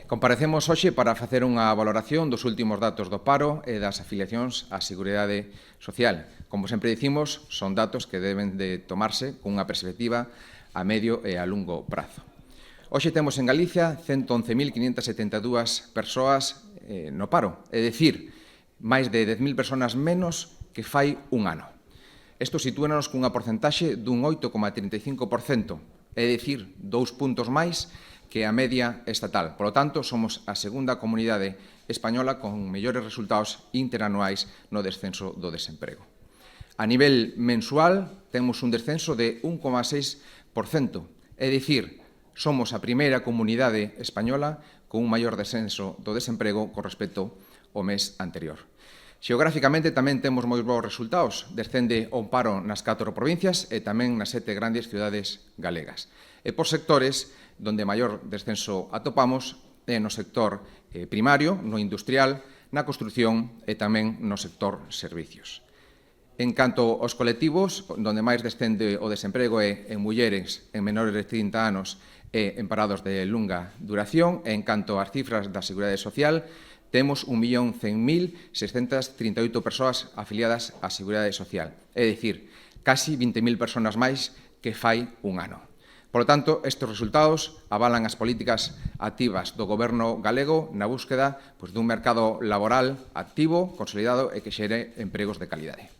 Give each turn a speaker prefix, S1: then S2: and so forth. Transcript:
S1: Comparecemos hoxe para facer unha valoración dos últimos datos do paro e das afiliacións á Seguridade Social. Como sempre dicimos, son datos que deben de tomarse cunha perspectiva a medio e a longo prazo. Hoxe temos en Galicia 111.572 persoas no paro, é dicir, máis de 10.000 persoas menos que fai un ano. Isto sitúanos cunha porcentaxe dun 8,35%, é dicir, 2 puntos máis que a media estatal. Por lo tanto, somos a segunda comunidade española con mellores resultados interanuais no descenso do desemprego. A nivel mensual, temos un descenso de 1,6%, é dicir, somos a primeira comunidade española con un maior descenso do desemprego con respecto ao mes anterior. Xeográficamente tamén temos moi bons resultados. Descende o paro nas 4 provincias e tamén nas 7 grandes cidades galegas. E por sectores, donde maior descenso atopamos é no sector primario, no industrial, na construción e tamén no sector servicios. En canto aos colectivos, donde máis descende o desemprego é en mulleres, en menores de 30 anos e en parados de longa duración, e en canto ás cifras da Seguridade Social, temos 1.100.638 persoas afiliadas á Seguridade Social, é dicir, casi 20.000 persoas máis que fai un ano. Por lo tanto, estes resultados avalan as políticas activas do Goberno galego na búsqueda dun mercado laboral activo, consolidado e que xere empregos de calidade.